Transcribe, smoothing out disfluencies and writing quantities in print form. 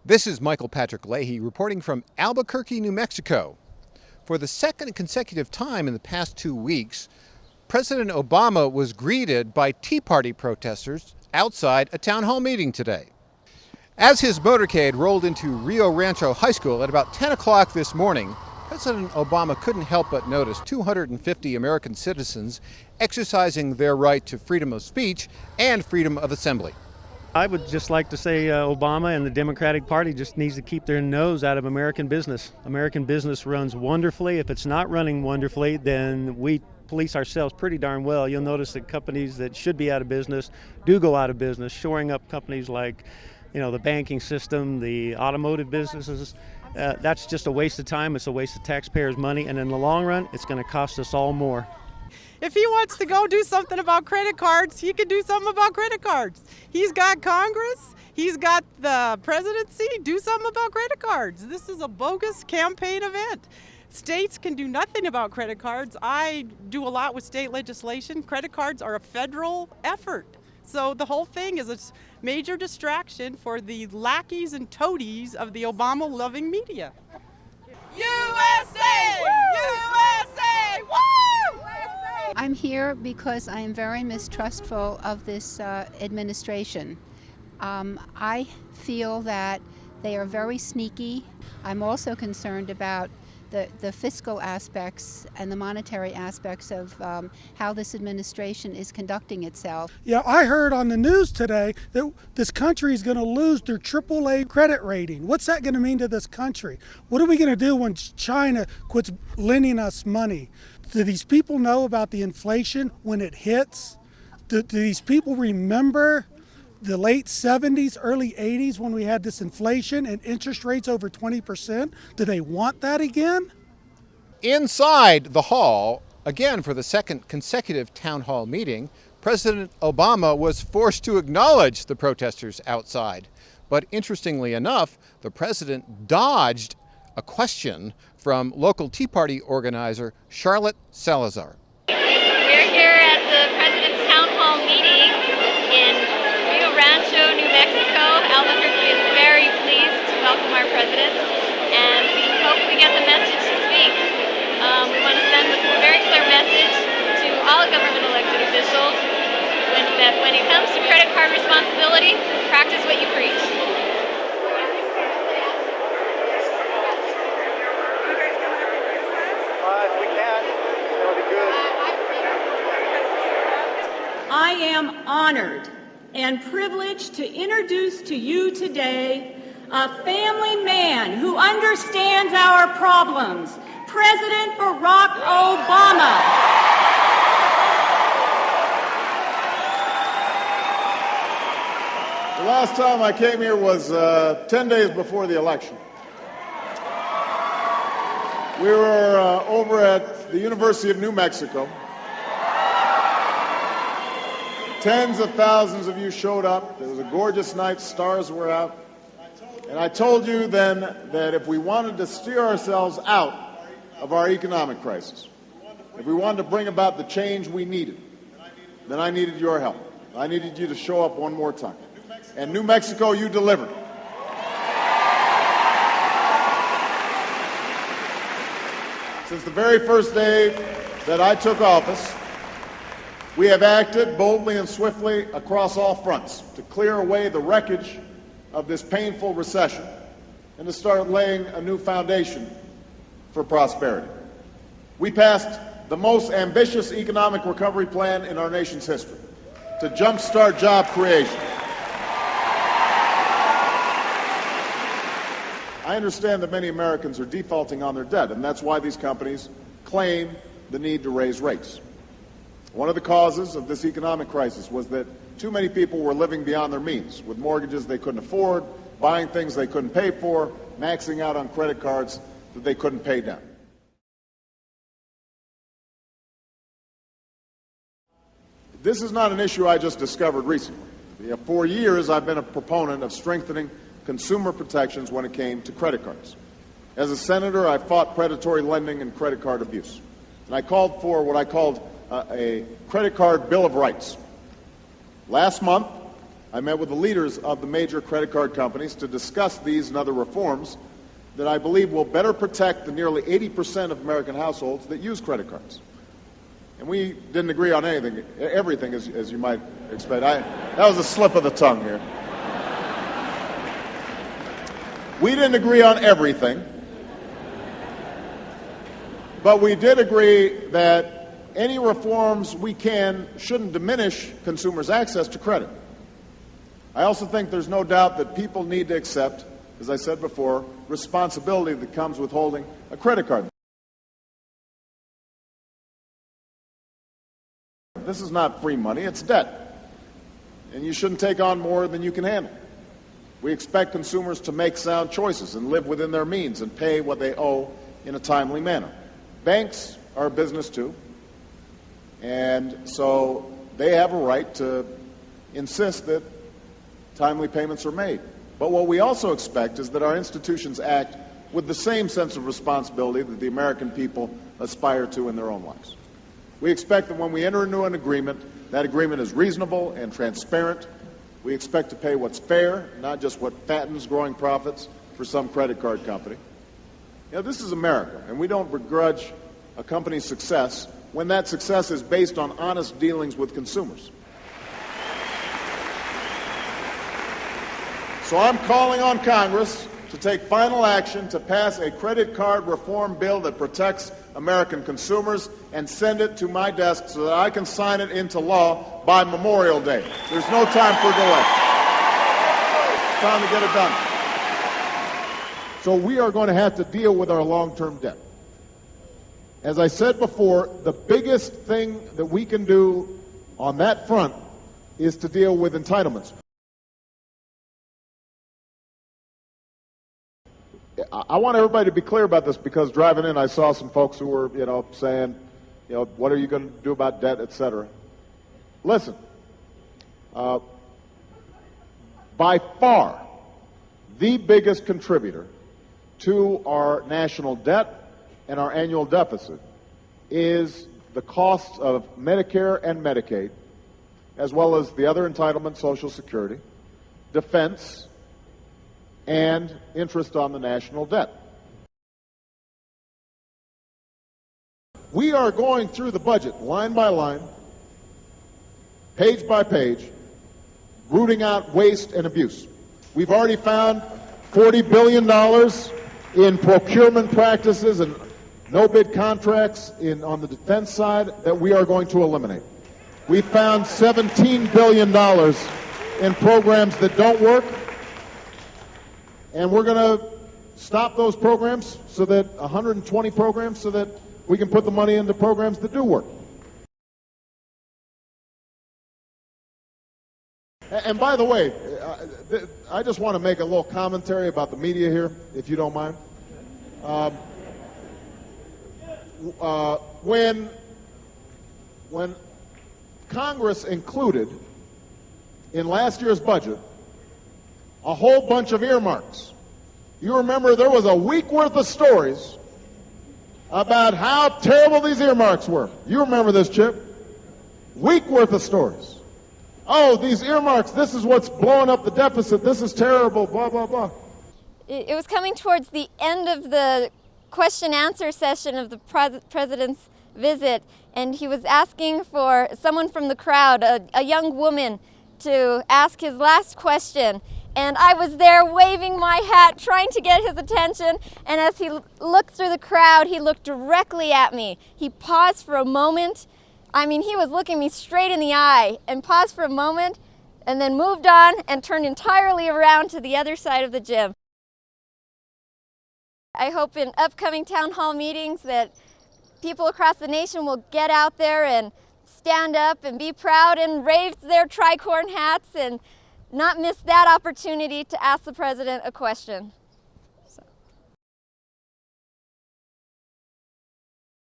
This is Patrick Leahy reporting from Albuquerque, New Mexico. For the second consecutive time in the past 2 weeks, President Obama was greeted by Tea Party protesters outside a town hall meeting today. As his motorcade rolled into Rio Rancho High School at about 10 o'clock this morning, President Obama couldn't help but notice 250 American citizens exercising their right to freedom of speech and freedom of assembly. I would just like to say Obama and the Democratic Party just needs to keep their nose out of American business. American business runs wonderfully. If it's not running wonderfully, then we police ourselves pretty darn well. You'll notice that companies that should be out of business do go out of business, shoring up companies like, the banking system, the automotive businesses. That's just a waste of time. It's a waste of taxpayers' money, and in the long run, it's going to cost us all more. If he wants to go do something about credit cards, he can do something about credit cards. He's got Congress. He's got the presidency. Do something about credit cards. This is a bogus campaign event. States can do nothing about credit cards. I do a lot with state legislation. Credit cards are a federal effort. So the whole thing is a major distraction for the lackeys and toadies of the Obama-loving media. USA! USA! Woo! I'm here because I am very mistrustful of this administration. I feel that they are very sneaky. I'm also concerned about the fiscal aspects and the monetary aspects of how this administration is conducting itself. Yeah, I heard on the news today that this country is going to lose their AAA credit rating. What's that going to mean to this country? What are we going to do when China quits lending us money? Do these people know about the inflation when it hits? Do these people remember the late 70s, early 80s when we had this inflation and interest rates over 20%? Do they want that again? Inside the hall, again for the second consecutive town hall meeting, President Obama was forced to acknowledge the protesters outside. But interestingly enough, the president dodged a question from local Tea Party organizer Charlotte Salazar. We're here at the President's Town Hall meeting in Rio Rancho, New Mexico. Albuquerque is very pleased to welcome our President, and we hope we get the message to speak. We want to send a very clear message to all government elected officials that when it comes to credit card responsibility, practice what you preach. I am honored and privileged to introduce to you today a family man who understands our problems, President Barack Obama. The last time I came here was 10 days before the election. We were over at the University of New Mexico. Tens of thousands of you showed up. It was a gorgeous night. Stars were out. And I told you then that if we wanted to steer ourselves out of our economic crisis, if we wanted to bring about the change we needed, then I needed your help. I needed you to show up one more time. And New Mexico, you delivered. Since the very first day that I took office, we have acted boldly and swiftly across all fronts to clear away the wreckage of this painful recession and to start laying a new foundation for prosperity. We passed the most ambitious economic recovery plan in our nation's history to jumpstart job creation. I understand that many Americans are defaulting on their debt, and that's why these companies claim the need to raise rates. One of the causes of this economic crisis was that too many people were living beyond their means, with mortgages they couldn't afford, buying things they couldn't pay for, maxing out on credit cards that they couldn't pay down. This is not an issue I just discovered recently. For years, I've been a proponent of strengthening consumer protections when it came to credit cards. As a senator, I fought predatory lending and credit card abuse. And I called for what I called a credit card bill of rights. Last month, I met with the leaders of the major credit card companies to discuss these and other reforms that I believe will better protect the nearly 80% of American households that use credit cards. And we didn't agree on everything, as you might expect. That was a slip of the tongue here. We didn't agree on everything, but we did agree that any reforms we can shouldn't diminish consumers' access to credit. I also think there's no doubt that people need to accept, as I said before, responsibility that comes with holding a credit card. This is not free money, it's debt. And you shouldn't take on more than you can handle. We expect consumers to make sound choices and live within their means and pay what they owe in a timely manner. Banks are a business too, and so they have a right to insist that timely payments are made. But what we also expect is that our institutions act with the same sense of responsibility that the American people aspire to in their own lives. We expect that when we enter into an agreement, that agreement is reasonable and transparent. We expect to pay what's fair, not just what fattens growing profits for some credit card company. You know, this is America, and we don't begrudge a company's success when that success is based on honest dealings with consumers. So I'm calling on Congress to take final action to pass a credit card reform bill that protects American consumers and send it to my desk so that I can sign it into law by Memorial Day. There's no time for delay. It's time to get it done. So we are going to have to deal with our long-term debt. As I said before, the biggest thing that we can do on that front is to deal with entitlements. I want everybody to be clear about this, because driving in I saw some folks who were, saying, what are you going to do about debt, et cetera. Listen, by far the biggest contributor to our national debt and our annual deficit is the costs of Medicare and Medicaid, as well as the other entitlements, Social Security, defense, and interest on the national debt. We are going through the budget line by line, page by page, rooting out waste and abuse. We've already found $40 billion in procurement practices and no-bid contracts on the defense side that we are going to eliminate. We found $17 billion in programs that don't work, and we're going to stop those programs, so that 120 programs, so that we can put the money into programs that do work. And by the way, I just want to make a little commentary about the media here, if you don't mind. When Congress included in last year's budget a whole bunch of earmarks, you remember there was a week worth of stories about how terrible these earmarks were. You remember this, Chip? Week worth of stories. Oh, these earmarks, this is what's blowing up the deficit, this is terrible, blah, blah, blah. It was coming towards the end of the question-answer session of the president's visit, and he was asking for someone from the crowd, a young woman, to ask his last question. And I was there waving my hat, trying to get his attention, and as he looked through the crowd, he looked directly at me. He paused for a moment. I mean, he was looking me straight in the eye, and paused for a moment, and then moved on and turned entirely around to the other side of the gym. I hope in upcoming town hall meetings that people across the nation will get out there and stand up and be proud and raise their tricorn hats and not miss that opportunity to ask the president a question.